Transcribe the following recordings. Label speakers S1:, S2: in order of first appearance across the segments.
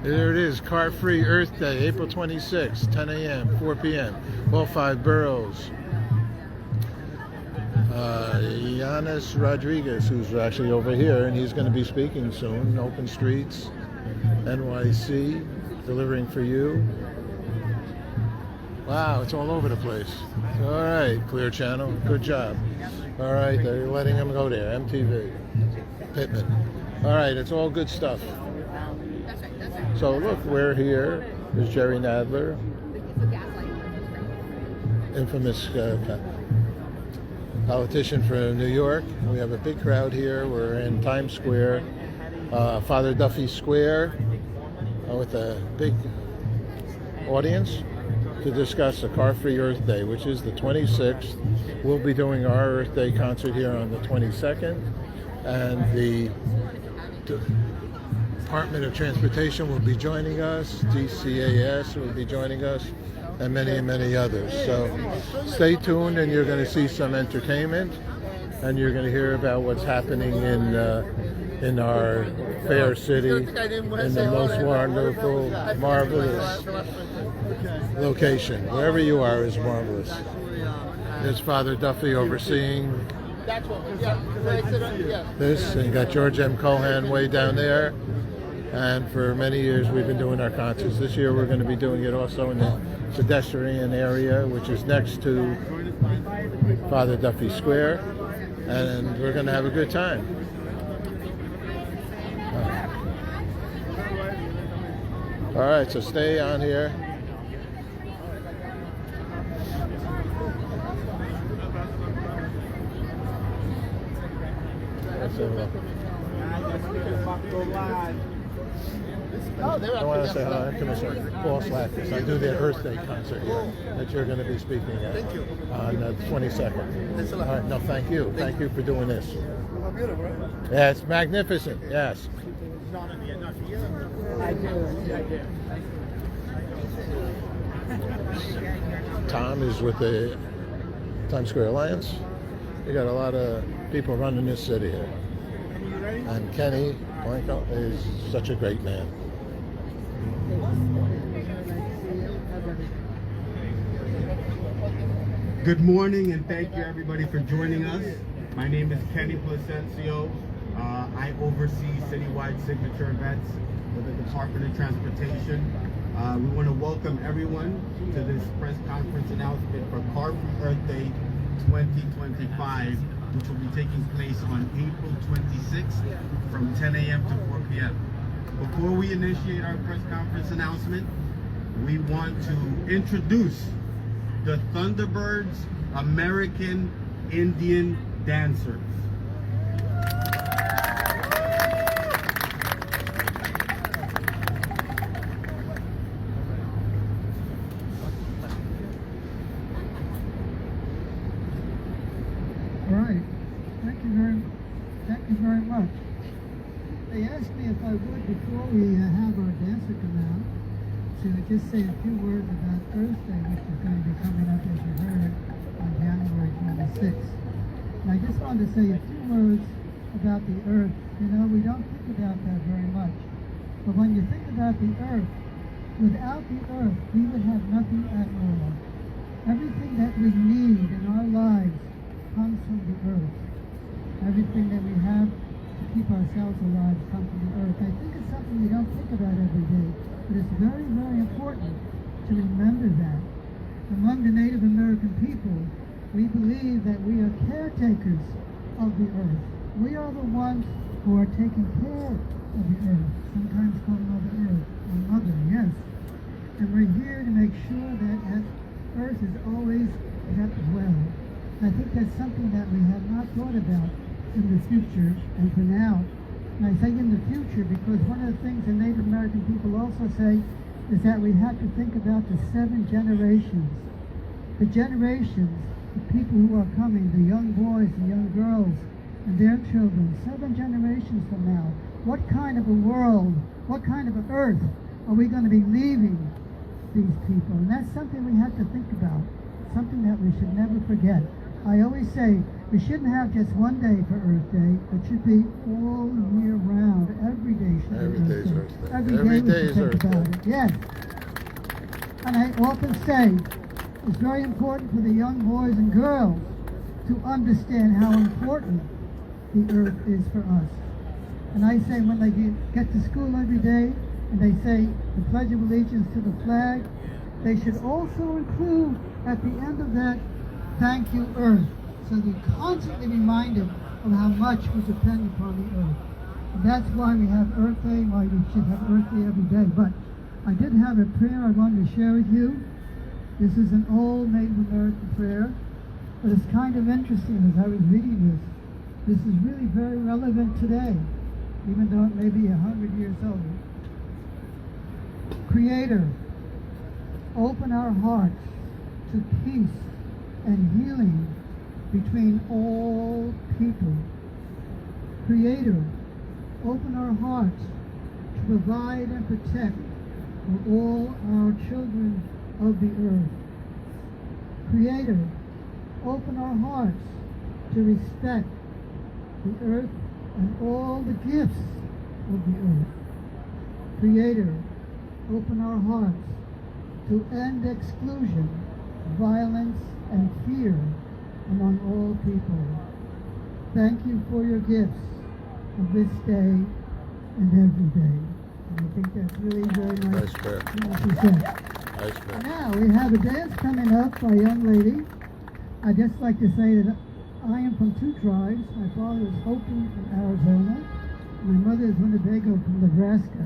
S1: There it is, Car-Free Earth Day, April 26th, 10 a.m., 4 p.m. All 5 boroughs. Yanis Rodriguez, who's actually over here, and he's going to be speaking soon. Open Streets, NYC, delivering for you. Wow, it's all over the place. All right, Clear Channel, good job. All right, they're letting him go there, MTV, Pittman. All right, it's all good stuff. So look, we're here. There's Jerry Nadler, infamous politician from New York. We have a big crowd here. We're in Times Square, Father Duffy Square, with a big audience to discuss the Car-Free Earth Day, which is the 26th. We'll be doing our Earth Day concert here on the 22nd, and the Department of Transportation will be joining us, DCAS will be joining us, and many others. So stay tuned, and you're going to see some entertainment, and you're going to hear about what's happening in our fair city, in the most wonderful, marvelous location. Wherever you are is marvelous. There's Father Duffy overseeing this, and you got George M. Cohan way down there. And for many years we've been doing our concerts. This year we're going to be doing it also in the pedestrian area, which is next to Father Duffy Square, and we're going to have a good time. All right, so stay on here. I want to say hi to Commissioner Paul Slakis. I do their Earth Day concert here that you're going to be speaking at on the 22nd. All right, no, thank you. Thank you for doing this. Yeah, it's magnificent. Yes. Tom is with the Times Square Alliance. We got a lot of people running this city here. And Kenny Blanco is such a great man.
S2: Good morning, and thank you everybody for joining us. My name is Kenny Placencio. I oversee citywide signature events with the Department of Transportation. We want to welcome everyone to this press conference announcement for Car-Free Earth Day 2025, which will be taking place on April 26th from 10 a.m. to 4 p.m. Before we initiate our press conference announcement, we want to introduce the Thunderbirds American Indian Dancers.
S3: All right, thank you very much. They asked me if I would, before we have our dancer come out, to just say a few words about Earth Day, which is going to be coming up, as you heard, on January 26th. And I just wanted to say a few words about the Earth. You know, we don't think about that very much. But when you think about the Earth, without the Earth, we would have nothing at all. Everything that we need in our lives comes from the Earth. Everything that we have to keep ourselves alive comes from the Earth. I think it's something we don't think about every day. But it's very important to remember that. Among the Native American people, we believe that we are caretakers of the earth. We are the ones who are taking care of the earth, sometimes called Mother Earth, or Mother, yes. And we're here to make sure that earth is always kept well. I think that's something that we have not thought about in the future and for now. And I say in the future because one of the things the Native American people also say is that we have to think about the 7 generations. The generations, the people who are coming, the young boys, the young girls, and their children, 7 generations from now. What kind of a world, what kind of an earth are we going to be leaving these people? And that's something we have to think about, something that we should never forget. I always say, We shouldn't have just one day for Earth Day. It should be all year round. Every day should
S1: Every
S3: be
S1: day's
S3: Earth
S1: Earth
S3: Day.
S1: Day.
S3: Every
S1: Every
S3: day
S1: day
S3: we
S1: is
S3: should
S1: Earth
S3: think about
S1: Day.
S3: it. Yes. And I often say it's very important for the young boys and girls to understand how important the Earth is for us. And I say when they get to school every day and they say the Pledge of Allegiance to the flag, they should also include at the end of that, thank you, Earth. So they're constantly reminded of how much we depend upon the Earth. And that's why we have Earth Day, why we should have Earth Day every day. But I did have a prayer I wanted to share with you. This is an old Native American prayer, but it's kind of interesting as I was reading this. This is really very relevant today, even though it may be 100 years old. Creator, open our hearts to peace and healing between all people. Creator, open our hearts to provide and protect for all our children of the earth. Creator, open our hearts to respect the earth and all the gifts of the earth. Creator, open our hearts to end exclusion, violence, and fear among all people. Thank you for your gifts of this day and every day. And I think that's really very nice.
S1: Nice prayer.
S3: Nicely said.
S1: Nice prayer.
S3: Now we have a dance coming up by a young lady. I'd just like to say that I am from two tribes. My father is Hopi from Arizona. My mother is Winnebago from Nebraska.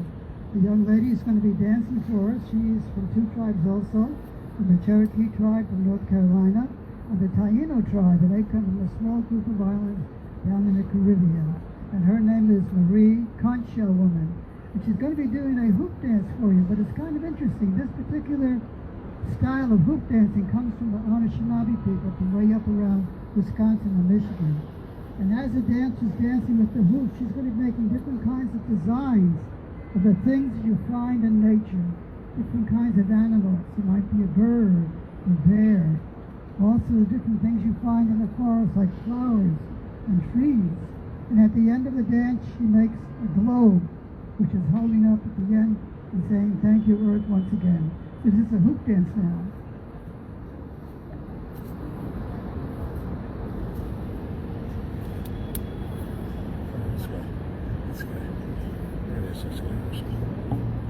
S3: The young lady is going to be dancing for us. She is from two tribes also, from the Cherokee tribe from North Carolina, and the Taino tribe, and they come from a small group of islands down in the Caribbean. And her name is Marie Concha Woman. And she's going to be doing a hoop dance for you, but it's kind of interesting. This particular style of hoop dancing comes from the Anishinaabe people from way up around Wisconsin and Michigan. And as the dancer's dancing with the hoop, she's going to be making different kinds of designs of the things you find in nature, different kinds of animals. It might be a bird, a bear, also the different things you find in the forest like flowers and trees. And at the end of the dance, she makes a globe, which is holding up at the end and saying, thank you, Earth, once again. This is a hoop dance now.
S1: This guy. This guy. There it is, this guy.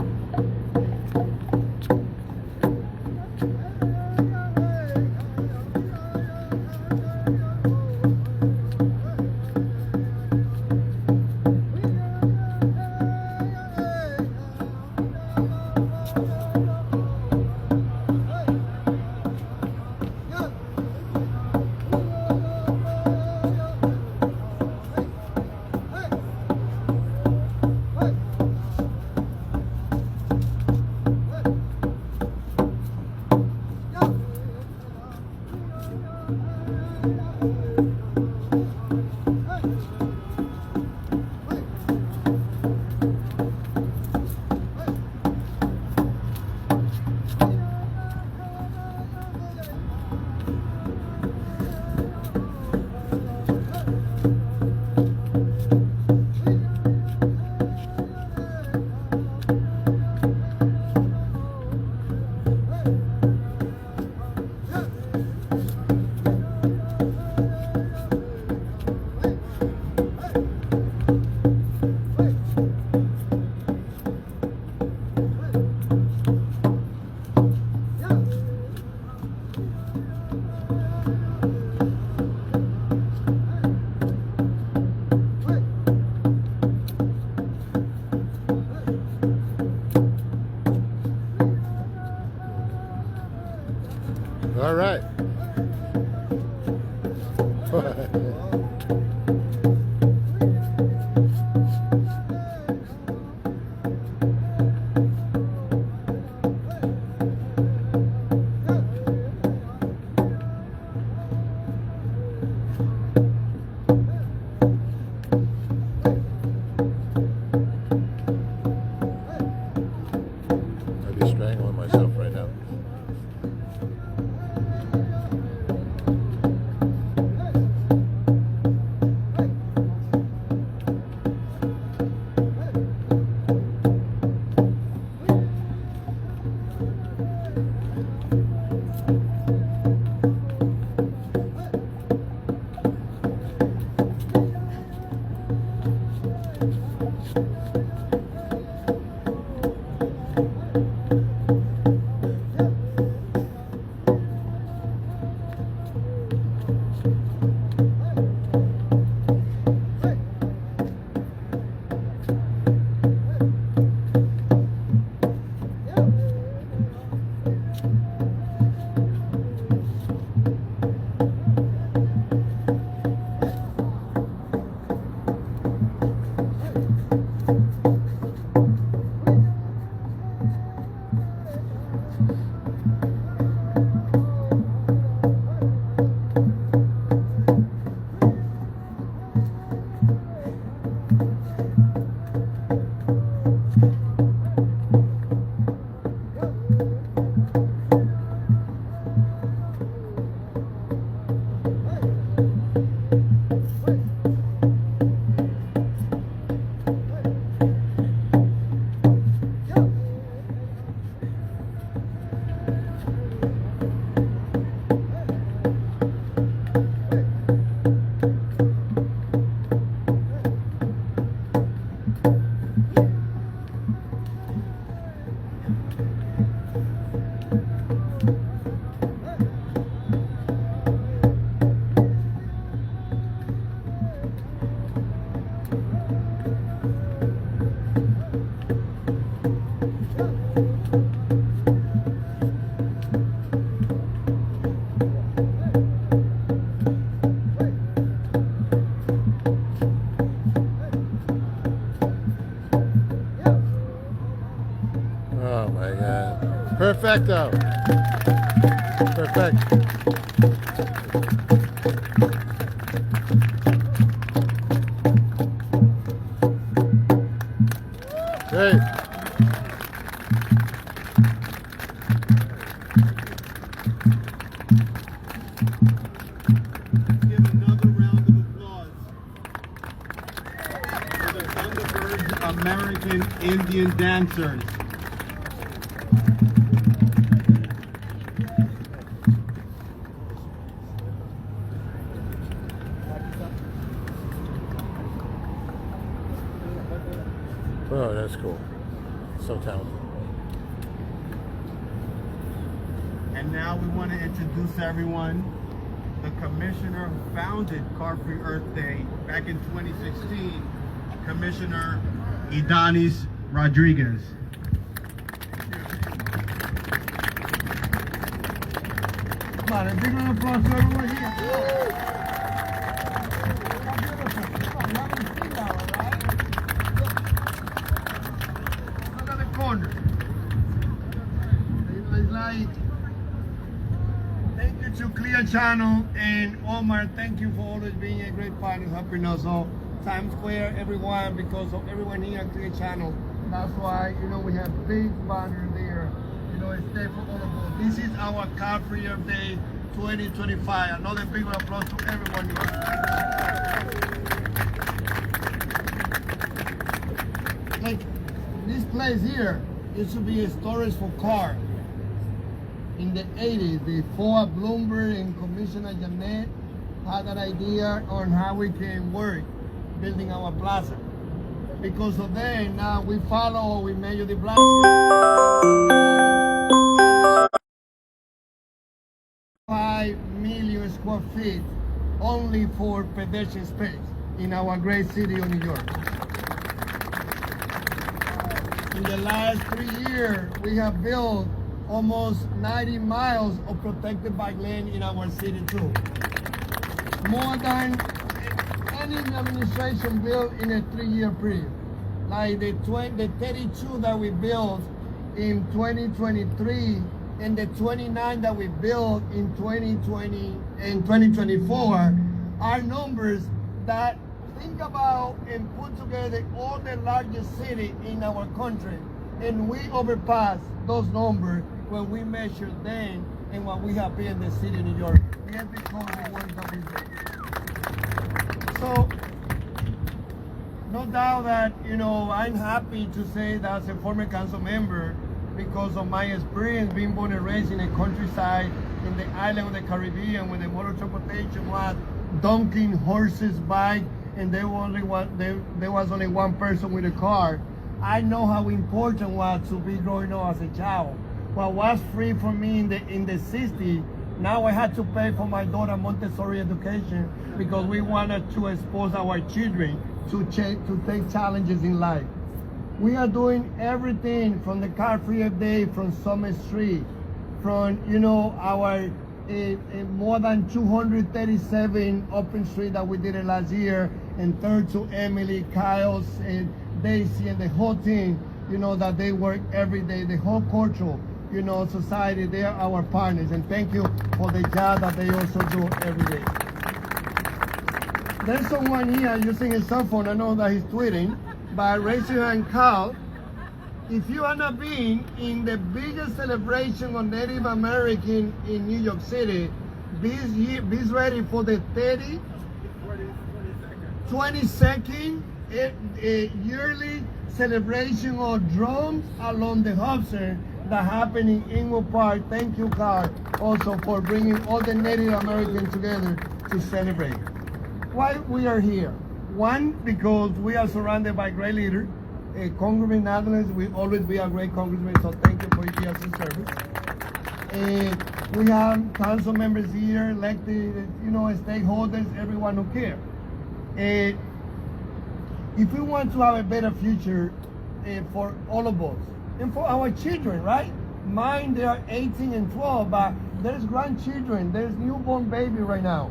S1: Oh my God. Perfecto. Perfect. Great.
S2: Give another round of applause for the Thunderbird American Indian dancers.
S1: Oh, that's cool. So talented.
S2: And now we want to introduce everyone. The commissioner who founded Car Free Earth Day back in 2016, Commissioner Idanis Rodriguez. Come on, a big round of applause to everyone here. Look at the corner. It's like, thank you to Clear Channel and Omar. Thank you for always being a great partner, helping us all. Times Square, everyone, because of everyone here at Clear Channel. That's why, we have big banner there. It's there for all of us. This is our Car Free Earth Day 2025. Another big applause to everyone here. Like, this place here used to be a storage for cars. In the 80s, before Bloomberg and Commissioner Janet had that idea on how we can work building our plaza. Because of that, now we follow, we measure the plaza. 5 million square feet only for pedestrian space in our great city of New York. In the last 3 years, we have built almost 90 miles of protected bike lane in our city too. More than any administration built in a 3-year period. Like the 32 that we built in 2023 and the 29 that we built in 2020 and 2024 are numbers that think about and put together all the largest cities in our country, and we overpass those numbers when we measure them and what we have been in the city of New York. We have become the ones that we do. So, no doubt that, I'm happy to say that as a former council member, because of my experience being born and raised in the countryside, in the island of the Caribbean, when the motor transportation was donking horses, bike, and there was only one person with a car. I know how important it was to be growing up as a child. What was free for me in the 60s, now I had to pay for my daughter Montessori education because we wanted to expose our children to take challenges in life. We are doing everything from the Car Free Earth Day, from Summit Street, from our more than 237 open street that we did it last year, and third to Emily, Kyle's, and Daisy, and the whole team, that they work every day, the whole cultural, society, they are our partners, and thank you for the job that they also do every day. There's someone here using a cell phone, I know that he's tweeting, but raise your hand, Carl. If you are not being in the biggest celebration of Native American in New York City, be ready for the 22nd yearly celebration of drums along the Hudson that happened in Inglewood Park. Thank you, Carl, also for bringing all the Native Americans together to celebrate. Why we are here? One, because we are surrounded by great leaders. Congressman Nadler will always be a great congressman, so thank you for your years of service. We have council members here, elected, stakeholders, everyone who cares. If we want to have a better future for all of us, and for our children, right? Mine, they are 18 and 12, but there's grandchildren, there's newborn baby right now.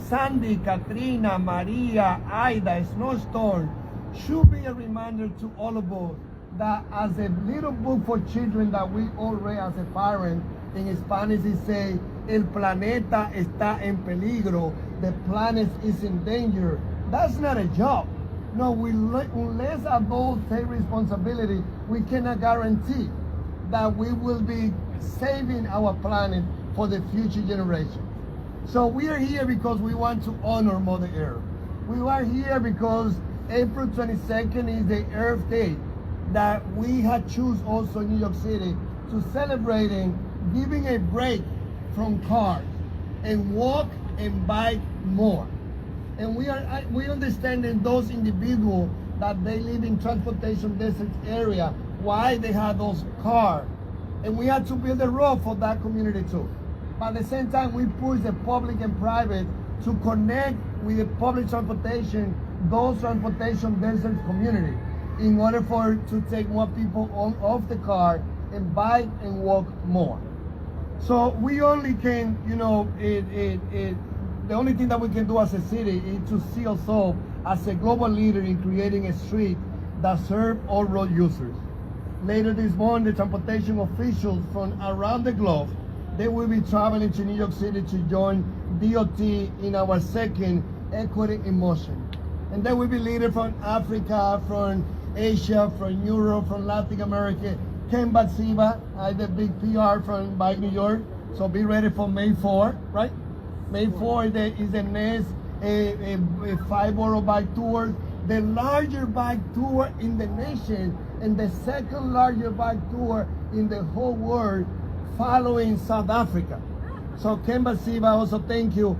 S2: Sandy, Katrina, Maria, Ida, snowstorm should be a reminder to all of us
S4: that as a little book for children that we all read as a parent, in Spanish it say, El planeta está en peligro, the planet is in danger. That's not a joke. No, unless adults take responsibility, we cannot guarantee that we will be saving our planet for the future generation. So we are here because we want to honor Mother Earth. We are here because April 22nd is the Earth Day that we had choose also New York City to celebrating giving a break from cars and walk and bike more. And we understanding those individuals that they live in transportation desert area, why they have those cars. And we had to build a road for that community too. But at the same time, we push the public and private to connect with the public transportation, those transportation desert community, in order to take more people off the car and bike and walk more. So we only can, the only thing that we can do as a city is to see ourselves as a global leader in creating a street that serve all road users. Later this morning, the transportation officials from around the globe, they will be traveling to New York City to join DOT in our second Equity in Motion. And there will be leaders from Africa, from Asia, from Europe, from Latin America. Ken Batsiba, the big PR from Bike New York. So be ready for May 4, right? May 4 is the next a 5-borough bike tour, the larger bike tour in the nation, and the second largest bike tour in the whole world, following South Africa. So Ken Batsiba, also thank you.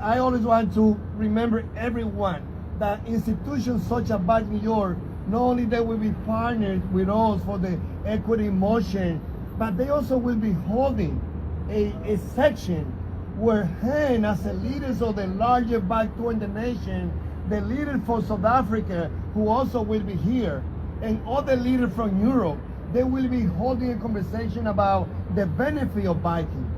S4: I always want to remember everyone that institutions such as Bike New York, not only they will be partnered with us for the Equity in Motion, but they also will be holding a section where Han, as the leaders of the largest bike tour in the nation, the leaders for South Africa, who also will be here, and other leaders from Europe, they will be holding a conversation about the benefit of biking,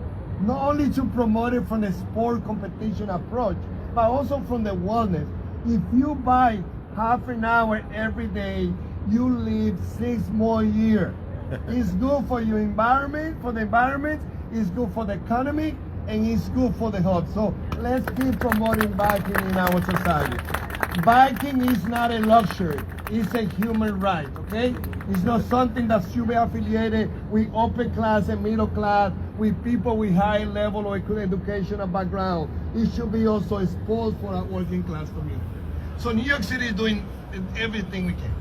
S4: not only to promote it from the sport competition approach, but also from the wellness. If you bike half an hour every day, you live 6 more years. It's good for your environment, it's good for the economy, and it's good for the health. So let's keep promoting biking in our society. Biking is not a luxury, it's a human right, okay? It's not something that should be affiliated with upper class and middle class, with people with high level or educational background. It should be also a sport for our working class community. So New York City is doing everything we can.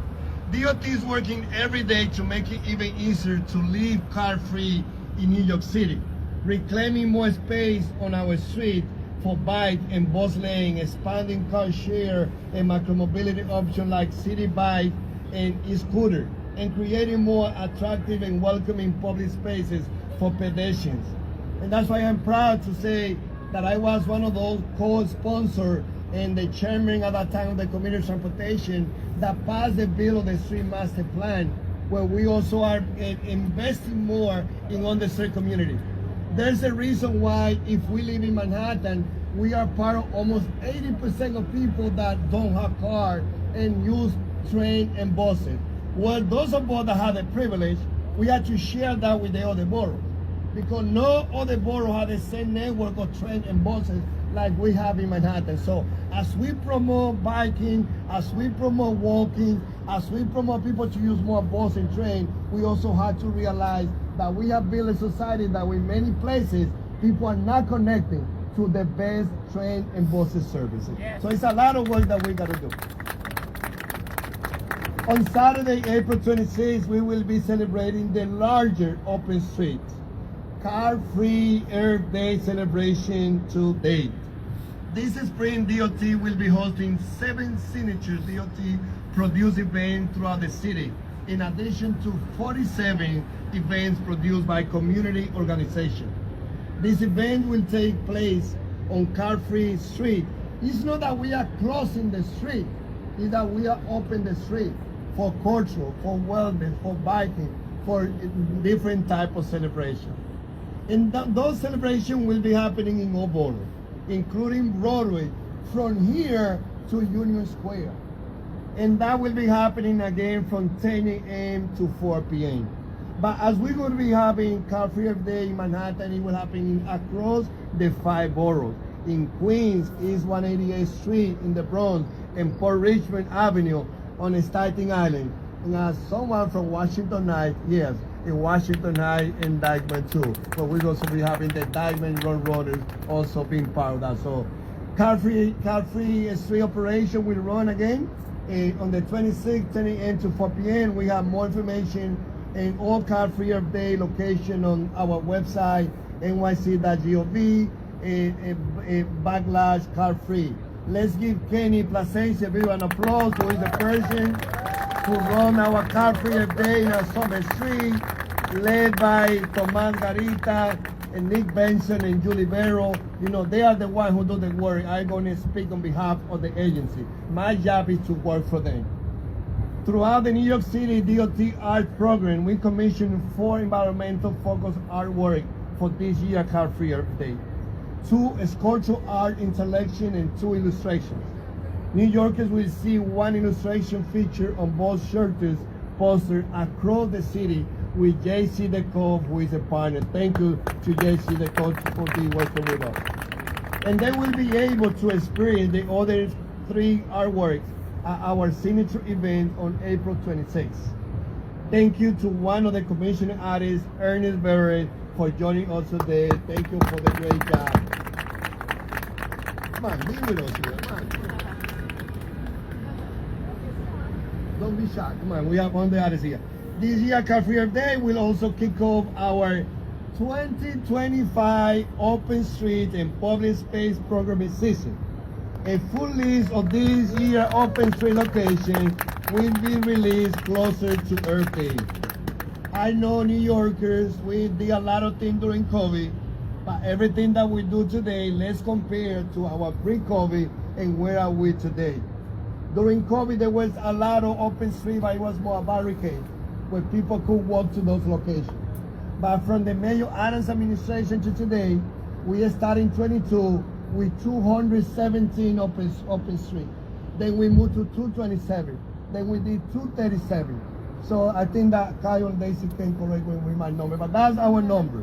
S4: DOT is working every day to make it even easier to live car-free in New York City, reclaiming more space on our street for bike and bus lane, expanding car share and micromobility options like city bike and e-scooter, and creating more attractive and welcoming public spaces for pedestrians. And that's why I'm proud to say that I was one of those co-sponsors and the chairman at that time of the Community Transportation that passed the bill of the Street Master Plan, where we also are investing more in underserved communities. There's a reason why if we live in Manhattan, we are part of almost 80% of people that don't have cars and use train and buses. Well, those of us that have the privilege, we have to share that with the other boroughs, because no other borough has the same network of train and buses like we have in Manhattan. So as we promote biking, as we promote walking, as we promote people to use more bus and train, we also have to realize that we have built a society that in many places, people are not connecting to the best train and buses services. Yes. So it's a lot of work that we gotta do. On Saturday, April 26th, we will be celebrating the larger open street Car-Free Earth Day celebration to date. This spring, DOT will be hosting 7 signature DOT produced events throughout the city, in addition to 47 events produced by community organizations. This event will take place on Car-Free Street. It's not that we are closing the street, it's that we are opening the street for culture, for wellness, for biking, for different type of celebration. And those celebrations will be happening in all boroughs, including Broadway, from here to Union Square. And that will be happening again from 10 a.m. to 4 p.m. But as we're going to be having Car Free Earth Day in Manhattan, it will happen across the 5 boroughs. In Queens, East 188th Street in the Bronx, and Port Richmond Avenue on Staten Island. And as someone from Washington Heights, yes, in Washington Heights and Dyckman too. But we're also be having the Dyckman Road Runners also being part of that. So Car Free Street operation will run again on the 26th, 10 a.m. to 4 p.m. We have more information and all Car Free Earth Day location on our website, nyc.gov/carfree. Let's give Kenny Plasencia an applause, who is the person who run our Car Free Earth Day in Summer Street, led by Tomas Garita and Nick Benson and Julie Barrow. You know, they are the ones who do the work. I'm going to speak on behalf of the agency. My job is to work for them. Throughout the New York City DOT art program, we commissioned 4 environmental focused artwork for this year Car Free Earth Day. 2 sculptural art installation and 2 illustrations. New Yorkers will see 1 illustration feature on both shelters posters across the city with JC Decor, who is a partner. Thank you to JC Decor for being working with us. And they will be able to experience the other 3 artworks at our signature event on April 26th. Thank you to one of the commissioning artists, Ernest Barrett, for joining us today. Thank you for the great job. Come on, be with us here. Come on. Don't be shy. Come on, we have one of the artists here. This year, Car Free Earth Day will also kick off our 2025 Open Street and Public Space Programming Season. A full list of this year Open Street locations will be released closer to Earth Day. I know New Yorkers, we did a lot of things during COVID, but everything that we do today, let's compare to our pre-COVID and where are we today. During COVID, there was a lot of open street, but it was more a barricade where people could walk to those locations. But from the Mayor Adams administration to today, we are starting 22 with 217 open street. Then we moved to 227. Then we did 237. So I think that Kyle and Daisy can correct me with my number, but that's our number.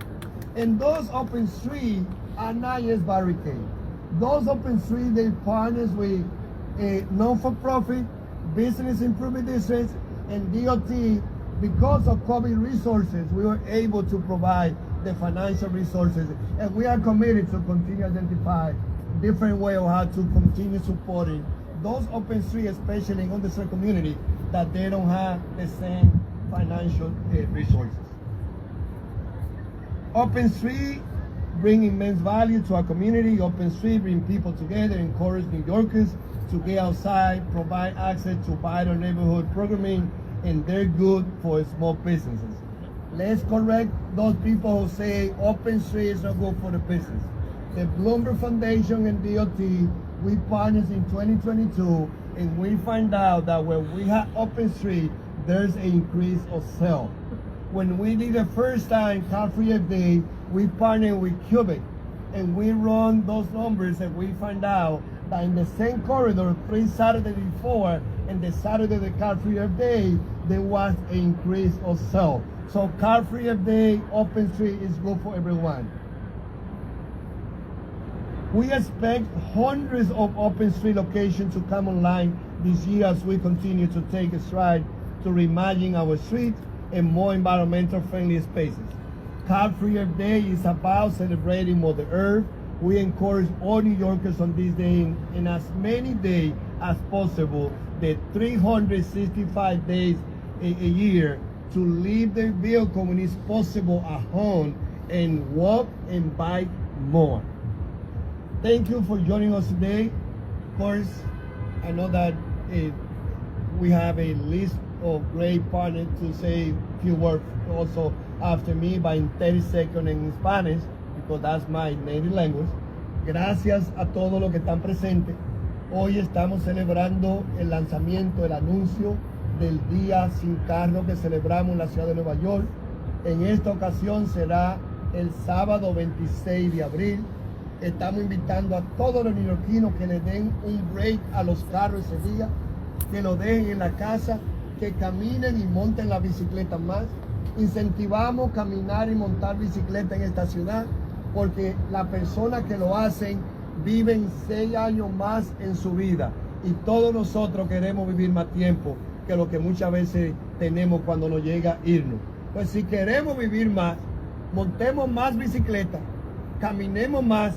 S4: And those open streets are not just barricades. Those open streets, they partners with a non-for-profit, business improvement districts, and DOT. Because of COVID resources, we were able to provide the financial resources, and we are committed to continue to identify different ways of how to continue supporting those open streets, especially in underserved community, that they don't have the same financial resources. Open Street bring immense value to our community. Open Street bring people together, encourage New Yorkers to get outside, provide access to vital neighborhood programming, and they're good for small businesses. Let's correct those people who say Open Street is not good for the business. The Bloomberg Foundation and DOT, we partners in 2022, and we find out that when we have Open Street, there's an increase of sales. When we did the first time Car Free Earth Day, we partnered with Cubic, and we run those numbers, and we find out that in the same corridor, 3 Saturdays before, and the Saturday the Car Free Earth Day, there was an increase of sales. So Car Free Earth Day, Open Street is good for everyone. We expect hundreds of Open Street locations to come online this year as we continue to take a stride to reimagine our streets and more environmental friendly spaces. Car Free Earth Day is about celebrating Mother Earth. We encourage all New Yorkers on this day in as many days as possible, the 365 days a year, to leave their vehicle when it's possible at home and walk and bike more. Thank you for joining us today. Of course, I know that we have a list of great partners to say a few words also after me, but in 30 seconds in Spanish, because that's my native language. Gracias a todos los que están presentes. Hoy estamos celebrando el lanzamiento, el anuncio del Día Sin Carro que celebramos en la ciudad de Nueva York. En esta ocasión será el sábado 26 de abril. Estamos invitando a todos los neoyorquinos que le den un break a los carros ese día, que lo dejen en la casa, que caminen y monten la bicicleta más. Incentivamos caminar y montar bicicleta en esta ciudad porque las personas que lo hacen viven 6 años más en su vida y todos nosotros queremos vivir más tiempo que lo que muchas veces tenemos cuando nos llega a irnos. Pues si queremos vivir más, montemos más bicicleta, caminemos más,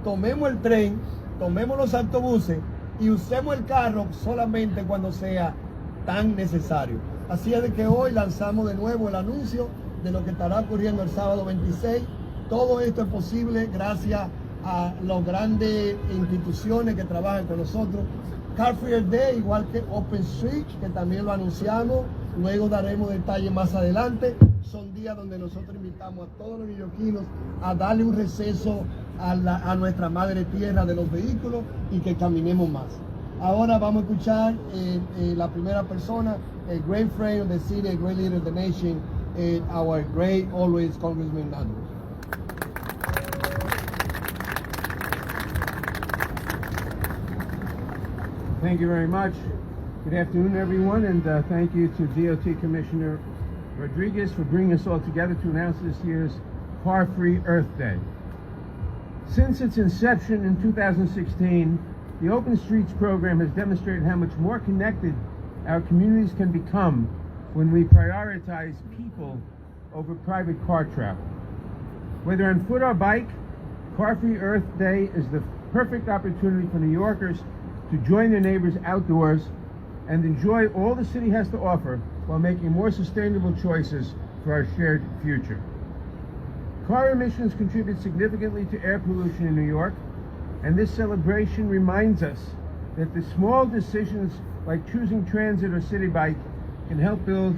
S4: tomemos el tren, tomemos los autobuses y usemos el carro solamente cuando sea tan necesario. Así es de que hoy lanzamos de nuevo el anuncio de lo que estará ocurriendo el sábado 26. Todo esto es posible gracias a las grandes instituciones que trabajan con nosotros. Car Free Earth Day, igual que Open Street, que también lo anunciamos, luego daremos detalles más adelante. Son días donde nosotros invitamos a todos los neoyorquinos a darle un receso a nuestra madre tierra de los vehículos y que caminemos más. Ahora vamos a escuchar la primera persona, a great friend of the city, a great leader of the nation, our great always Congressman Andrews.
S5: Thank you very much. Good afternoon, everyone, and thank you to DOT Commissioner Rodriguez for bringing us all together to announce this year's Car Free Earth Day. Since its inception in 2016, the Open Streets program has demonstrated how much more connected our communities can become when we prioritize people over private car travel. Whether on foot or bike, Car Free Earth Day is the perfect opportunity for New Yorkers to join their neighbors outdoors and enjoy all the city has to offer while making more sustainable choices for our shared future. Car emissions contribute significantly to air pollution in New York, and this celebration reminds us that the small decisions like choosing transit or city bike can help build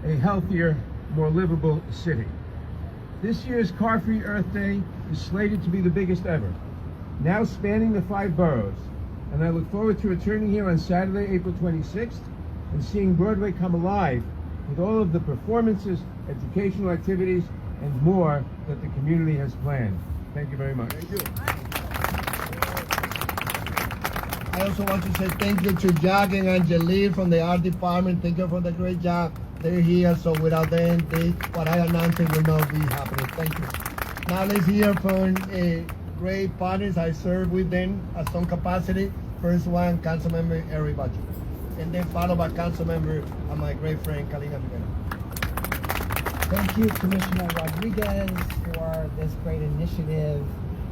S5: a healthier, more livable city. This year's Car Free Earth Day is slated to be the biggest ever, now spanning the 5 boroughs. And I look forward to returning here on Saturday, April 26th, and seeing Broadway come alive with all of the performances, educational activities, and more that the community has planned. Thank you very much.
S4: Thank you. I also want to say thank you to Jack and Angelique from the art department. Thank you for the great job. They're here, so without them, what I announced will not be happening. Thank you. Now let's hear from great partners I serve with them at some capacity. First one, Councilmember Eric Bacho. And then followed by Councilmember and my great friend, Kalina Rivera.
S6: Thank you, Commissioner Rodriguez, for this great initiative.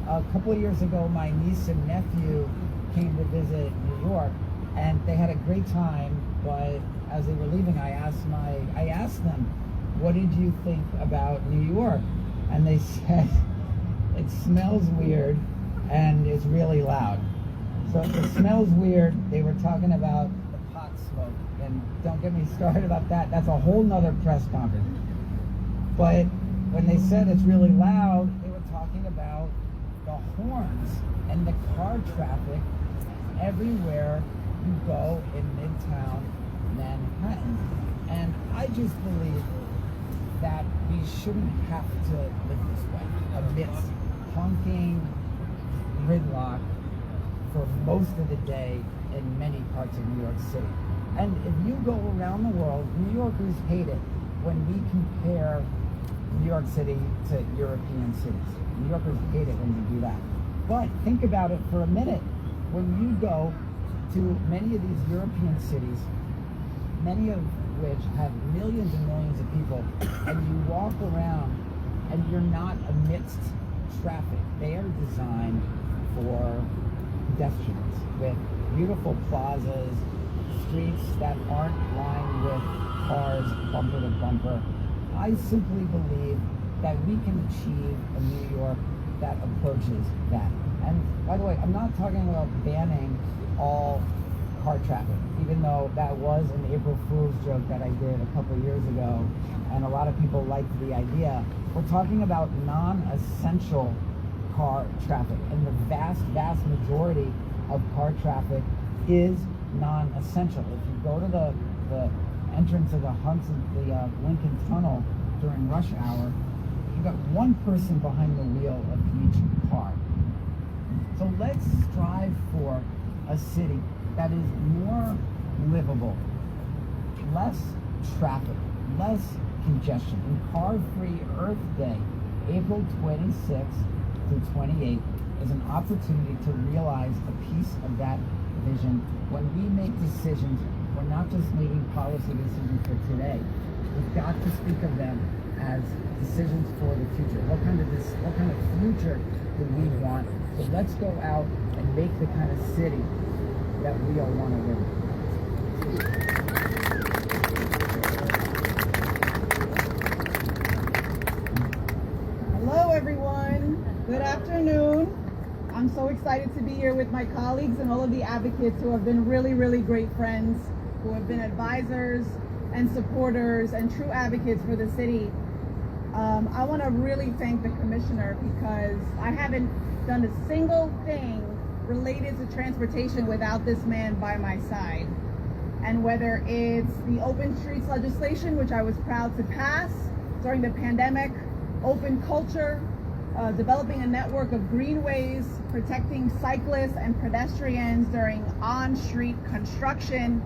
S6: A couple of years ago, my niece and nephew came to visit New York, and they had a great time, but as they were leaving, I asked them, what did you think about New York? And they said, it smells weird and it's really loud. So if it smells weird, they were talking about the pot smoke. And don't get me started about that. That's a whole nother press conference. But when they said it's really loud, they were talking about the horns and the car traffic everywhere you go in Midtown Manhattan. And I just believe that we shouldn't have to live this way amidst honking gridlock for most of the day in many parts of New York City. And if you go around the world, New Yorkers hate it when we compare New York City to European cities. New Yorkers hate it when we do that. But think about it for a minute. When you go to many of these European cities, many of which have millions and millions of people, and you walk around and you're not amidst traffic. They are designed for pedestrians with beautiful plazas, streets that aren't lined with cars bumper to bumper. I simply believe that we can achieve a New York that approaches that. And by the way, I'm not talking about banning all car traffic, even though that was an April Fool's joke that I did a couple of years ago, and a lot of people liked the idea. We're talking about non-essential car traffic, and the vast, vast majority of car traffic is non-essential. If you go to the entrance of the Lincoln Tunnel during rush hour, you've got one person behind the wheel of each car. So let's strive for a city that is more livable, less traffic, less congestion. And Car-Free Earth Day, April 26th through 28th, is an opportunity to realize a piece of that vision. When we make decisions, we're not just making policy decisions for today. We've got to speak of them as decisions for the future. What kind of future do we want? So let's go out and make the kind of city that we all want to live in.
S7: Hello everyone, good afternoon. I'm so excited to be here with my colleagues and all of the advocates who have been really, really great friends, who have been advisors and supporters and true advocates for the city. I want to really thank the commissioner because I haven't done a single thing related to transportation without this man by my side. And whether it's the open streets legislation, which I was proud to pass during the pandemic, open culture, developing a network of greenways, protecting cyclists and pedestrians during on-street construction,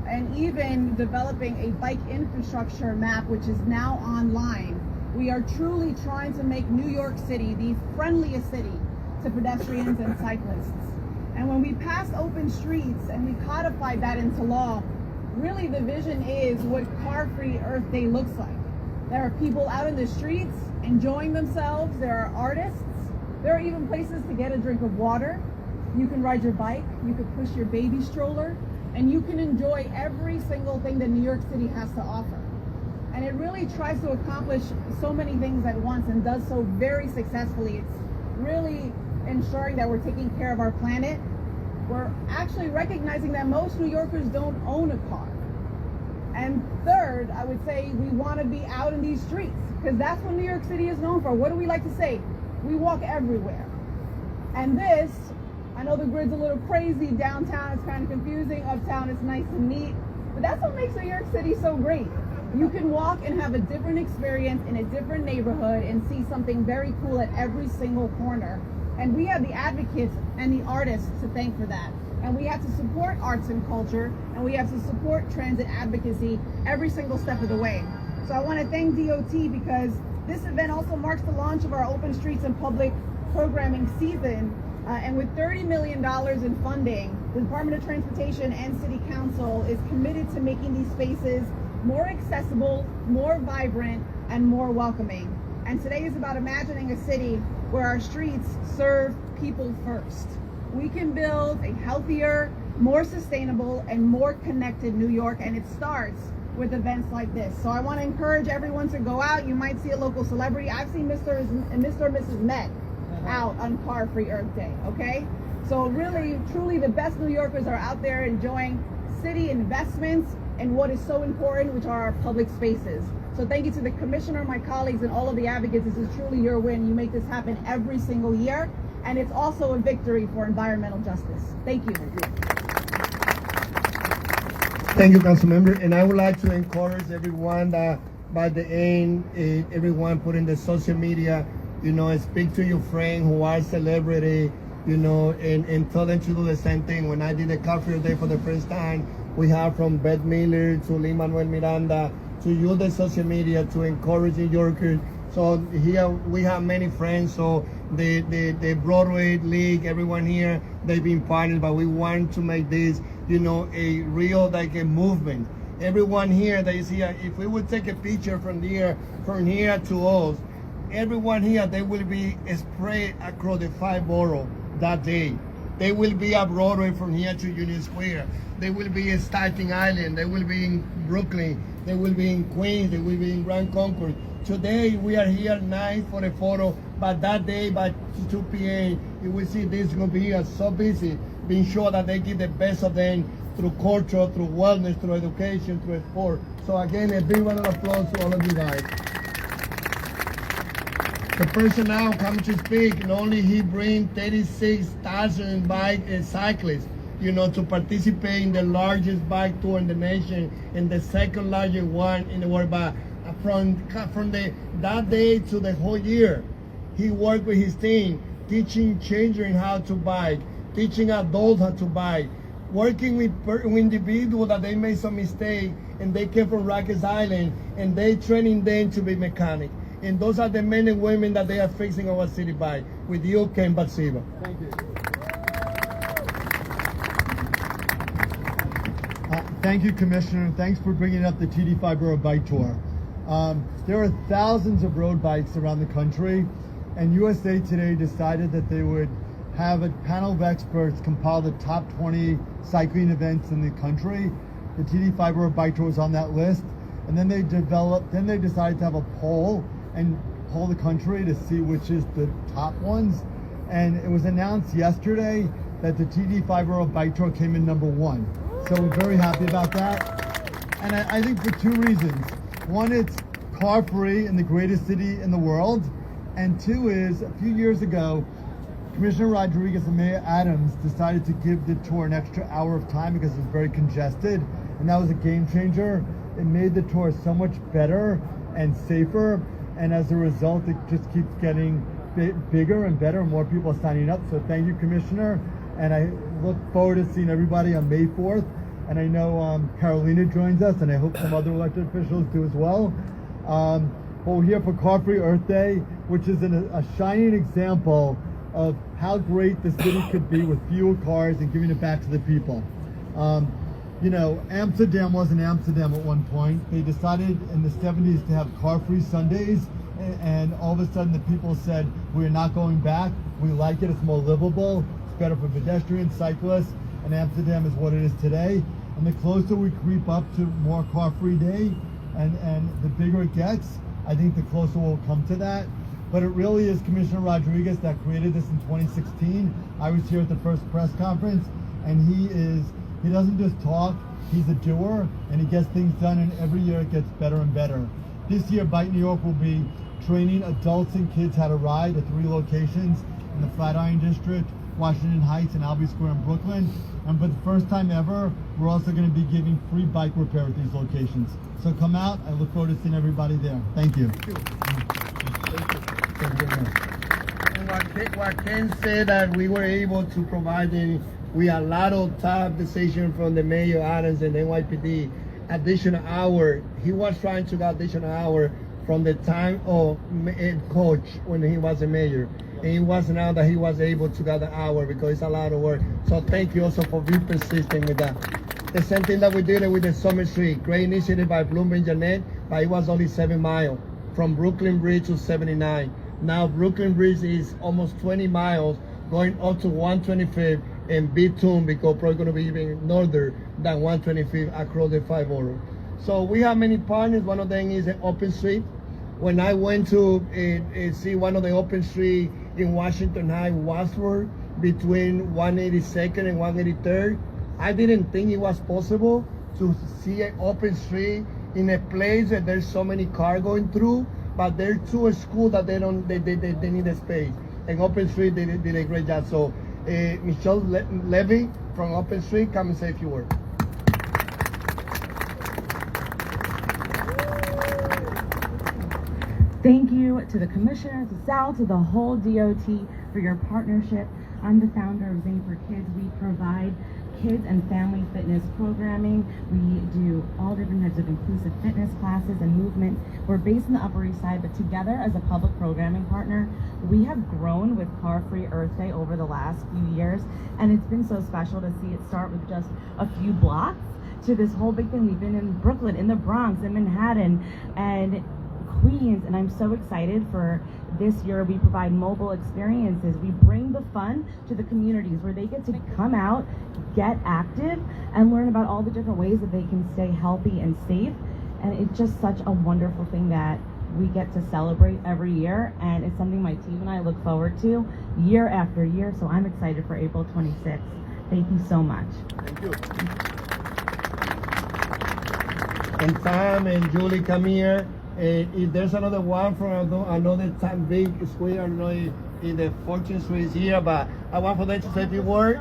S7: and even developing a bike infrastructure map, which is now online. We are truly trying to make New York City the friendliest city to pedestrians and cyclists. And when we passed open streets and we codified that into law, really the vision is what Car-Free Earth Day looks like. There are people out in the streets enjoying themselves. There are artists. There are even places to get a drink of water. You can ride your bike. You can push your baby stroller. And you can enjoy every single thing that New York City has to offer. And it really tries to accomplish so many things at once and does so very successfully. It's really ensuring that we're taking care of our planet. We're actually recognizing that most New Yorkers don't own a car. And third, I would say we want to be out in these streets because that's what New York City is known for. What do we like to say? We walk everywhere. And this, I know the grid's a little crazy. Downtown it's kind of confusing. Uptown it's nice and neat. But that's what makes New York City so great. You can walk and have a different experience in a different neighborhood and see something very cool at every single corner. And we have the advocates and the artists to thank for that. And we have to support arts and culture, and we have to support transit advocacy every single step of the way. So I want to thank DOT because this event also marks the launch of our Open Streets and Public Programming season. And with $30 million in funding, the Department of Transportation and City Council is committed to making these spaces more accessible, more vibrant, and more welcoming. And today is about imagining a city where our streets serve people first. We can build a healthier, more sustainable, and more connected New York, and it starts with events like this. So I want to encourage everyone to go out. You might see a local celebrity. I've seen Mr. and Mrs. Met out on Car-Free Earth Day, okay? So really, truly the best New Yorkers are out there enjoying city investments and what is so important, which are our public spaces. So thank you to the commissioner, my colleagues, and all of the advocates. This is truly your win. You make this happen every single year. And it's also a victory for environmental justice. Thank you.
S4: Thank you, Councilmember. And I would like to encourage everyone that by the end, everyone put in the social media, speak to your friend who are celebrity, and tell them to do the same thing. When I did the Car-Free Day for the first time, we have from Beth Miller to Lin-Manuel Miranda to use the social media to encourage New Yorkers. So here we have many friends. So the Broadway League, everyone here, they've been partners, but we want to make this, a real a movement. Everyone here that is here, if we would take a picture from here to us, everyone here, they will be spread across the 5 boroughs that day. They will be at Broadway from here to Union Square. They will be in Staten Island. They will be in Brooklyn. They will be in Queens. They will be in Grand Concourse. Today we are here 9 for a photo, but that day by 2 p.m. you will see this is going to be so busy, being sure that they give the best of them through culture, through wellness, through education, through sport. So again, a big round of applause to all of you guys. The person now coming to speak, not only he brings 36,000 bike cyclists, to participate in the largest bike tour in the nation and the second largest one in the world. But from that day to the whole year, he worked with his team, teaching children how to bike, teaching adults how to bike, working with individuals that they made some mistake and they came from Rikers Island and they training them to be mechanic. And those are the men and women that they are fixing our city by. With you, Ken Batsiba.
S2: Thank you.
S8: Thank you, Commissioner, and thanks for bringing up the TD5 Borough Bike Tour. There are thousands of road bikes around the country, and USA Today decided that they would have a panel of experts compile the top 20 cycling events in the country. The TD5 Borough Bike Tour was on that list, and then they decided to have a poll and poll the country to see which is the top ones. And it was announced yesterday that the TD5 Borough Bike Tour came in #1. So we're very happy about that. And I think for two reasons. One, it's car free in the greatest city in the world. And two is, a few years ago, Commissioner Rodriguez and Mayor Adams decided to give the tour an extra hour of time because it was very congested. And that was a game changer. It made the tour so much better and safer. And as a result, it just keeps getting bigger and better, and more people are signing up. So thank you, Commissioner. And I look forward to seeing everybody on May 4th. And I know Carolina joins us, and I hope some other elected officials do as well. But we're here for Car Free Earth Day, which is a shining example of how great the city could be with fewer cars and giving it back to the people. You know, Amsterdam wasn't Amsterdam at one point. They decided in the 70s to have car-free Sundays, and all of a sudden the people said, we're not going back. We like it, it's more livable, it's better for pedestrians, cyclists, and Amsterdam is what it is today. And the closer we creep up to more car-free day, and the bigger it gets, I think the closer we'll come to that. But it really is Commissioner Rodriguez that created this in 2016. I was here at the first press conference, and he doesn't just talk, he's a doer, and he gets things done, and every year it gets better and better. This year, Bike New York will be training adults and kids how to ride at 3 locations in the Flatiron District, Washington Heights, and Albee Square in Brooklyn. And for the first time ever, we're also going to be giving free bike repair at these locations. So come out, I look forward to seeing everybody there. Thank you.
S4: And what Ken said, that we were able to provide we a lot of tough decision from the Mayor Adams and the NYPD. Additional hour. He was trying to get additional hour from the time of coach when he was a mayor. And it was now that he was able to get the hour because it's a lot of work. So thank you also for being persistent with that. The same thing that we did with the Summer Street. Great initiative by Bloomberg Janet, but it was only 7 miles from Brooklyn Bridge to 79. Now Brooklyn Bridge is almost 20 miles going up to 125th and Bethune, because probably going to be even northern than 125th across the 5 boroughs. So we have many partners. One of them is an Open Street. When I went to see one of the Open Street in Washington High, Wadsworth, between 182nd and 183rd, I didn't think it was possible to see an open street in a place that there's so many cars going through, but they're too school that they need a space. And Open Street did a great job. So Michelle Levy from Open Street, come and say a few words.
S9: Thank you to the Commissioner, to Sal, to the whole DOT for your partnership. I'm the founder of Zane for Kids. We provide kids and family fitness programming. We do all different types of inclusive fitness classes and movement. We're based in the Upper East Side, but together as a public programming partner, we have grown with Car Free Earth Day over the last few years, and it's been so special to see it start with just a few blocks to this whole big thing. We've been in Brooklyn, in the Bronx, in Manhattan, and Queens, and I'm so excited for this year. We provide mobile experiences. We bring the fun to the communities where they get to come out, get active, and learn about all the different ways that they can stay healthy and safe. And it's just such a wonderful thing that we get to celebrate every year, and it's something my team and I look forward to year after year. So I'm excited for April 26th. Thank you so much.
S4: Thank you. And Tom and Julie come here. If there's another one from another time big square, I don't know if the Fortune Street is here, but I want for them to say a few words.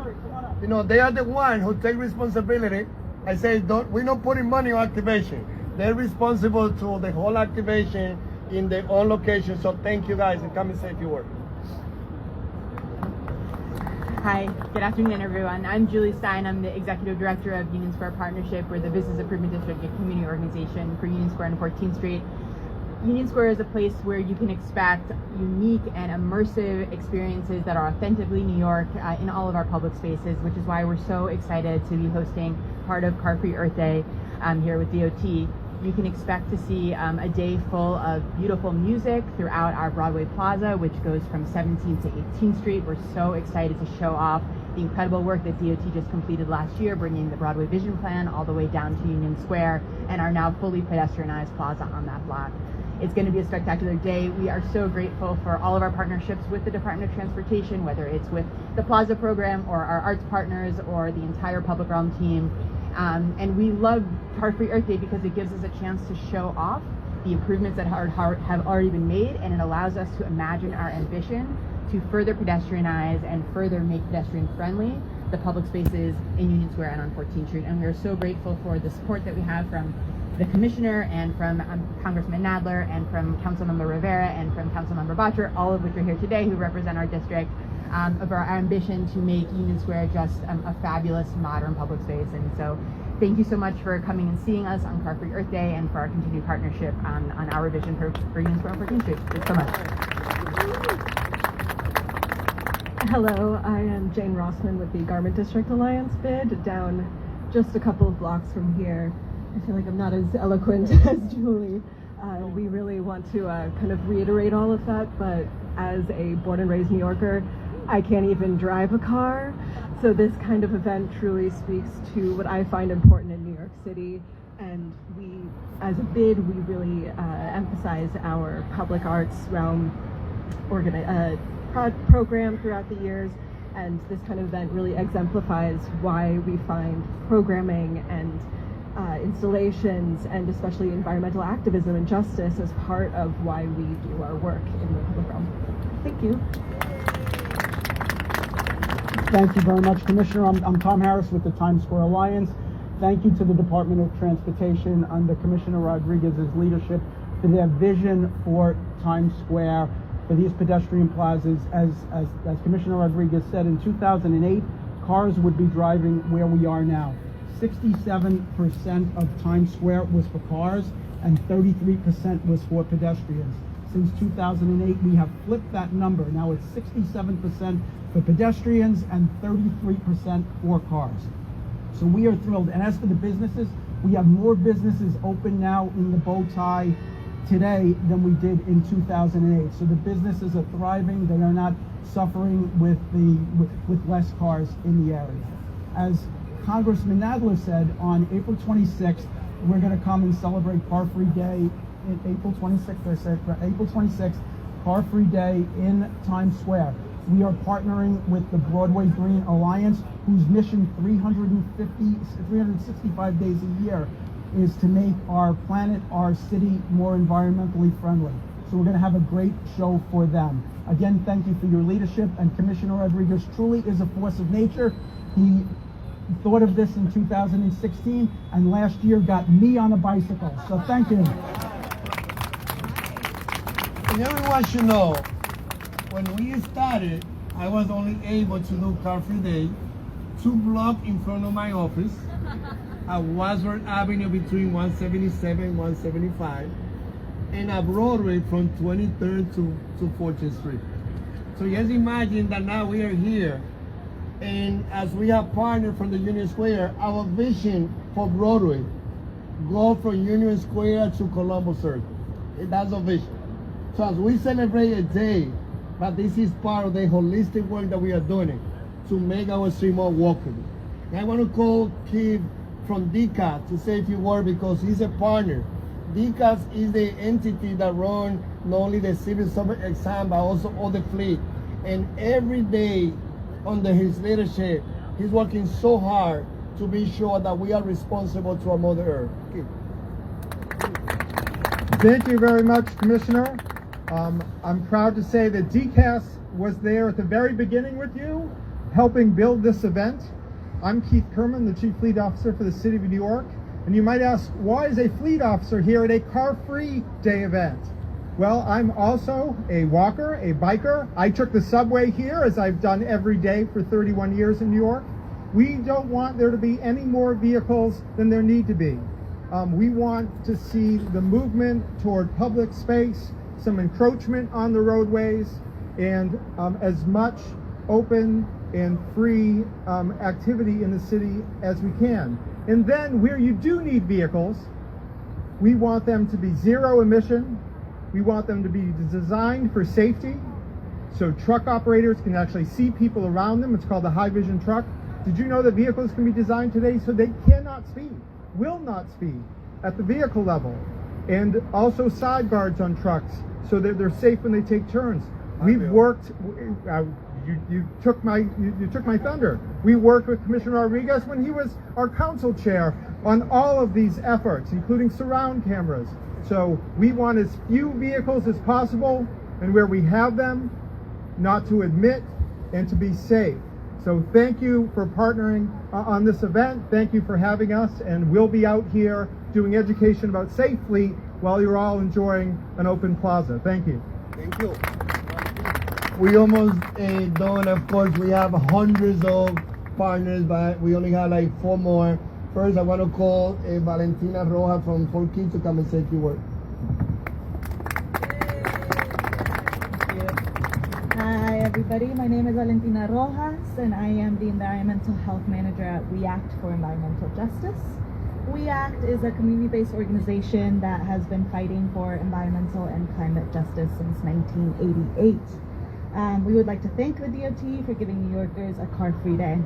S4: You know, they are the one who take responsibility. I say, we're not putting money on activation. They're responsible to the whole activation in their own location. So thank you guys, and come and say a few words.
S10: Hi, good afternoon, everyone. I'm Julie Stein. I'm the Executive Director of Union Square Partnership. We're the Business Improvement District and Community Organization for Union Square and 14th Street. Union Square is a place where you can expect unique and immersive experiences that are authentically New York in all of our public spaces, which is why we're so excited to be hosting part of Car Free Earth Day here with DOT. You can expect to see a day full of beautiful music throughout our Broadway Plaza, which goes from 17th to 18th Street. We're so excited to show off the incredible work that DOT just completed last year, bringing the Broadway Vision Plan all the way down to Union Square and our now fully pedestrianized plaza on that block. It's going to be a spectacular day. We are so grateful for all of our partnerships with the Department of Transportation, whether it's with the Plaza program or our arts partners or the entire Public Realm team. And we love Car Free Earth Day because it gives us a chance to show off the improvements that have already been made, and it allows us to imagine our ambition to further pedestrianize and further make pedestrian friendly the public spaces in Union Square and on 14th Street. And we are so grateful for the support that we have from the Commissioner and from Congressman Nadler and from Councilmember Rivera and from Councilmember Bottcher, all of which are here today who represent our district, of our ambition to make Union Square just a fabulous modern public space. And so thank you so much for coming and seeing us on Car Free Earth Day and for our continued partnership on our vision for Union Square and 14th Street. Thanks so much.
S11: Hello, I am Jane Rossman with the Garment District Alliance bid down just a couple of blocks from here. I feel like I'm not as eloquent as Julie. We really want to kind of reiterate all of that, but as a born and raised New Yorker, I can't even drive a car. So this kind of event truly speaks to what I find important in New York City. And we, as a bid, we really emphasize our public arts realm program throughout the years. And this kind of event really exemplifies why we find programming and installations and especially environmental activism and justice as part of why we do our work in the public realm. Thank you.
S12: Thank you very much, Commissioner. I'm Tom Harris with the Times Square Alliance. Thank you to the Department of Transportation under Commissioner Rodriguez's leadership for their vision for Times Square, for these pedestrian plazas. As Commissioner Rodriguez said, in 2008, cars would be driving where we are now. 67% of Times Square was for cars and 33% was for pedestrians. Since 2008, we have flipped that number. Now it's 67% for pedestrians and 33% for cars. So we are thrilled. And as for the businesses, we have more businesses open now in the bow tie today than we did in 2008. So the businesses are thriving. They are not suffering with less cars in the area. As Congressman Nadler said, on April 26th, we're going to come and celebrate Car Free Day. April 26th, Car Free Day in Times Square. We are partnering with the Broadway Green Alliance, whose mission 365 days a year is to make our planet, our city, more environmentally friendly. So we're going to have a great show for them. Again, thank you for your leadership, and Commissioner Rodriguez truly is a force of nature. He thought of this in 2016, and last year got me on a bicycle. So thank you.
S4: And everyone should know, when we started, I was only able to do Car Free Day 2 blocks in front of my office at Wadsworth Avenue between 177 and 175, and at Broadway from 23rd to 14th Street. So just imagine that now we are here, and as we have partnered from the Union Square, our vision for Broadway go from Union Square to Columbus Circle. That's our vision. So as we celebrate a day, but this is part of the holistic work that we are doing to make our street more walkable. And I want to call Keith from DCAS to say a few words because he's a partner. DCAS is the entity that runs not only the civil service exam, but also all the fleet. And every day under his leadership, he's working so hard to be sure that we are responsible to our Mother Earth. Keith.
S13: Thank you very much, Commissioner. I'm proud to say that DCAS was there at the very beginning with you, helping build this event. I'm Keith Kerman, the Chief Fleet Officer for the City of New York. And you might ask, why is a fleet officer here at a Car Free Day event? Well, I'm also a walker, a biker. I took the subway here, as I've done every day for 31 years in New York. We don't want there to be any more vehicles than there need to be. We want to see the movement toward public space, some encroachment on the roadways, and as much open and free activity in the city as we can. And then where you do need vehicles, we want them to be zero emission. We want them to be designed for safety, so truck operators can actually see people around them. It's called a high vision truck. Did you know that vehicles can be designed today so they cannot speed, will not speed at the vehicle level? And also side guards on trucks so that they're safe when they take turns. We've worked, you took my thunder. We worked with Commissioner Rodriguez when he was our council chair on all of these efforts, including surround cameras. So we want as few vehicles as possible, and where we have them, not to admit and to be safe. So thank you for partnering on this event. Thank you for having us, and we'll be out here doing education about safe fleet while you're all enjoying an open plaza. Thank you.
S4: Thank you. We almost done, of course, we have hundreds of partners, but we only have like 4 more. First, I want to call Valentina Rojas from Fort King to come and say a few words.
S9: Hi everybody, my name is Valentina Rojas and I am the Environmental Health Manager at We Act for Environmental Justice. We Act is a community-based organization that has been fighting for environmental and climate justice since 1988. We would like to thank the DOT for giving New Yorkers a car-free day.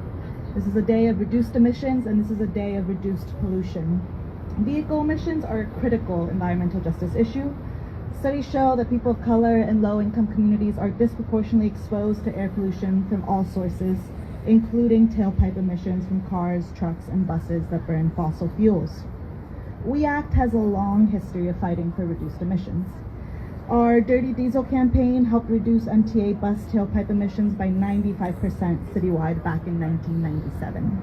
S9: This is a day of reduced emissions and this is a day of reduced pollution. Vehicle emissions are a critical environmental justice issue. Studies show that people of color and low-income communities are disproportionately exposed to air pollution from all sources, including tailpipe emissions from cars, trucks, and buses that burn fossil fuels. We Act has a long history of fighting for reduced emissions. Our Dirty Diesel campaign helped reduce MTA bus tailpipe emissions by 95% citywide back in 1997.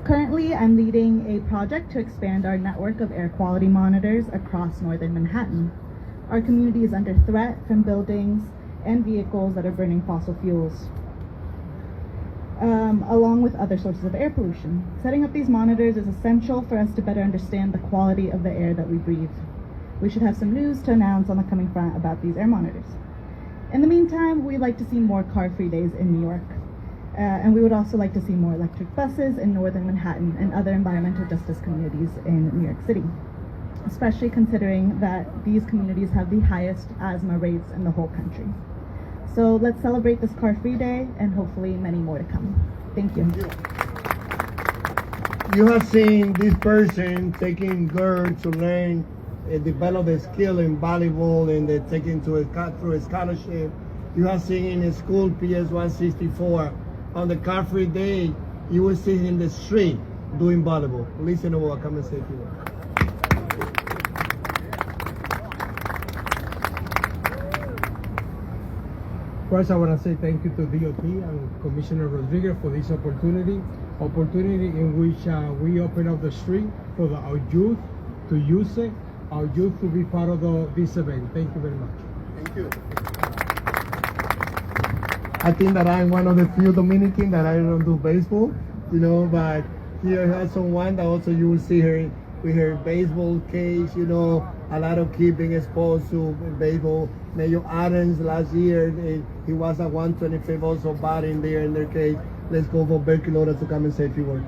S9: Currently, I'm leading a project to expand our network of air quality monitors across northern Manhattan. Our community is under threat from buildings and vehicles that are burning fossil fuels, along with other sources of air pollution. Setting up these monitors is essential for us to better understand the quality of the air that we breathe. We should have some news to announce on the coming front about these air monitors. In the meantime, we'd like to see more car-free days in New York. And we would also like to see more electric buses in northern Manhattan and other environmental justice communities in New York City, especially considering that these communities have the highest asthma rates in the whole country. So let's celebrate this car-free day and hopefully many more to come. Thank you.
S4: You have seen this person taking girls to learn, develop a skill in volleyball, and they're taken through a scholarship. You have seen in school PS 164. On the car-free day, you will see him in the street doing volleyball. Listen to what I come and say to you.
S5: First, I want to say thank you to DOT and Commissioner Rodriguez for this opportunity in which we open up the street for our youth to use it, our youth to be part of this event. Thank you very much.
S4: Thank you. I think that I'm one of the few Dominican that I don't do baseball, but here has someone that also you will see her with her baseball cage, a lot of kids being exposed to baseball. Mayor Adams last year, he was at 125 also batting there in their cage. Let's go for Berkeley Loda to come and say a few words.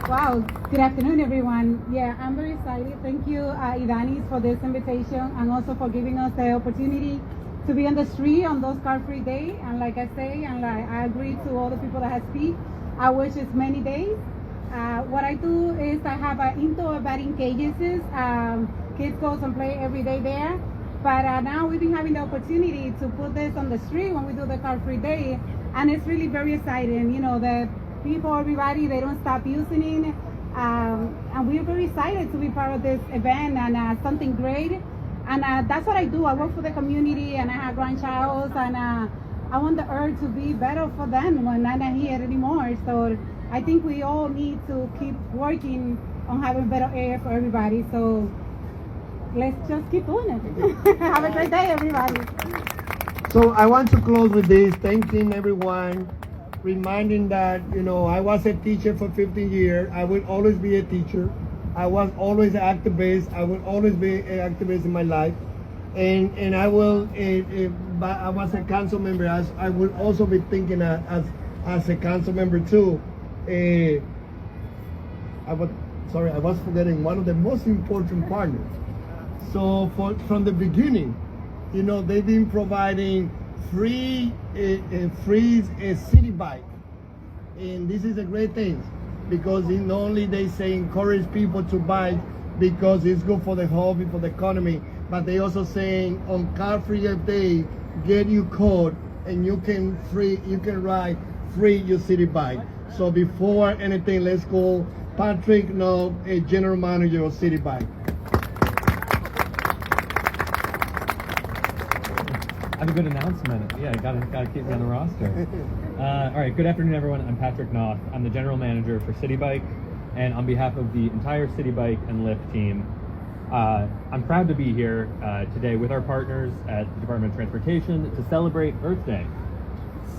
S14: Wow, good afternoon everyone. Yeah, I'm very excited. Thank you Idanis for this invitation and also for giving us the opportunity to be on the street on those car-free day. And like I say, and like I agree to all the people that have speak, I wish it's many days. What I do is I have indoor batting cages. Kids go and play every day there. But now we've been having the opportunity to put this on the street when we do the car-free day. And it's really very exciting, the people, everybody, they don't stop using it. And we're very excited to be part of this event and something great. And that's what I do. I work for the community and I have grandchilds and I want the earth to be better for them when I'm not here anymore. So I think we all need to keep working on having better air for everybody. So let's just keep doing it. Have a great day, everybody.
S4: So I want to close with this, thanking everyone, reminding that, I was a teacher for 15 years. I will always be a teacher. I was always an activist. I will always be an activist in my life. And I will, I was a council member. I will also be thinking as a council member too. I was forgetting one of the most important partners. So from the beginning, they've been providing free city bike, and this is a great thing because not only they say encourage people to bike because it's good for the hobby, for the economy, but they also saying on Car Free Earth Day, get your code and you can ride free your city bike. So before anything, let's go Patrick Knob, a general manager of City Bike.
S15: I have a good announcement. Yeah, gotta keep me on the roster. All right, good afternoon, everyone. I'm Patrick Knoth. I'm the general manager for City Bike, and on behalf of the entire City Bike and Lyft team, I'm proud to be here today with our partners at the Department of Transportation to celebrate Earth Day.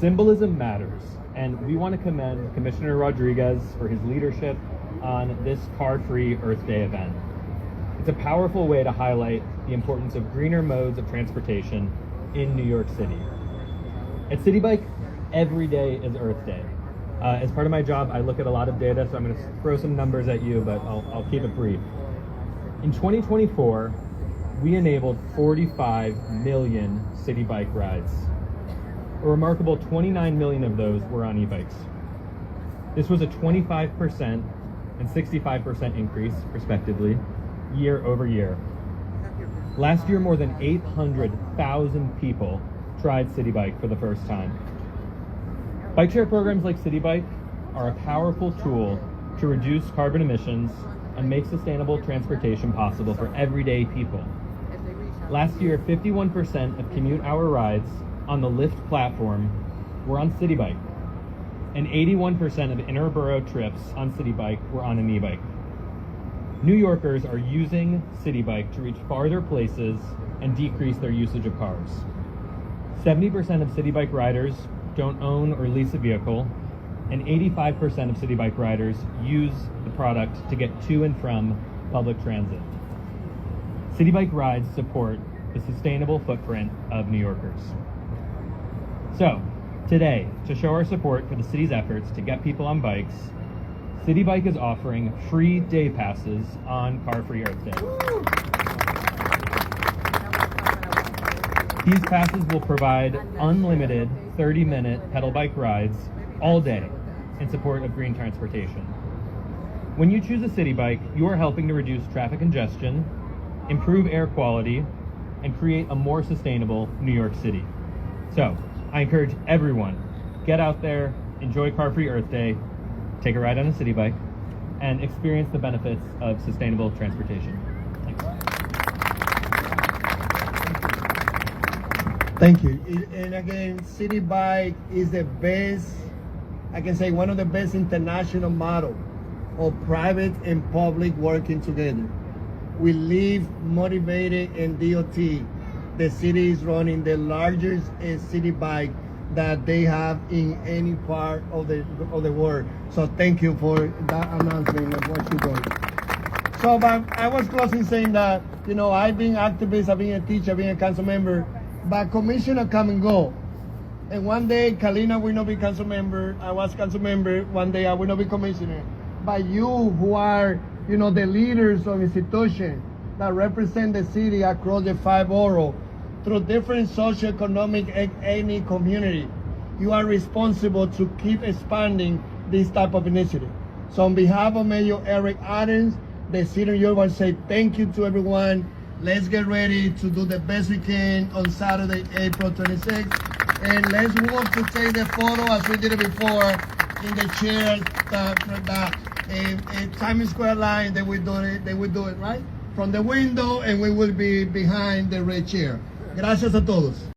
S15: Symbolism matters, and we want to commend Commissioner Rodriguez for his leadership on this car-free Earth Day event. It's a powerful way to highlight the importance of greener modes of transportation in New York City. At City Bike, every day is Earth Day. As part of my job, I look at a lot of data, so I'm going to throw some numbers at you, but I'll keep it brief. In 2024, we enabled 45 million City Bike rides. A remarkable 29 million of those were on e-bikes. This was a 25% and 65% increase, respectively, year over year. Last year, more than 800,000 people tried City Bike for the first time. Bike share programs like City Bike are a powerful tool to reduce carbon emissions and make sustainable transportation possible for everyday people. Last year, 51% of commute hour rides on the Lyft platform were on City Bike, and 81% of interborough trips on City Bike were on an e-bike. New Yorkers are using City Bike to reach farther places and decrease their usage of cars. 70% of City Bike riders don't own or lease a vehicle, and 85% of City Bike riders use the product to get to and from public transit. City Bike rides support the sustainable footprint of New Yorkers. So, today, to show our support for the city's efforts to get people on bikes, City Bike is offering free day passes on Car Free Earth Day. These passes will provide unlimited 30-minute pedal bike rides all day in support of green transportation. When you choose a City Bike, you are helping to reduce traffic congestion, improve air quality, and create a more sustainable New York City. So, I encourage everyone, get out there, enjoy Car Free Earth Day, take a ride on a City Bike, and experience the benefits of sustainable transportation. Thanks.
S4: Thank you. And again, City Bike is the best, I can say one of the best international models of private and public working together. We live motivated in DOT. The city is running the largest City Bike that they have in any part of the world. So thank you for that announcement of what you're doing. So I was closing saying that, I've been activist, I've been a teacher, I've been a council member, but commissioner come and go. And one day, Kalina will not be council member, I was council member, one day I will not be commissioner. But you who are, the leaders of institutions that represent the city across the 5 boroughs, through different socioeconomic and ethnic community, you are responsible to keep expanding this type of initiative. So on behalf of Mayor Eric Adams, the city of New York, I want to say thank you to everyone. Let's get ready to do the best we can on Saturday, April 26th. And let's work to take the photo as we did it before in the chairs, Times Square line, they will do it right from the window, and we will be behind the red chair. Gracias a todos.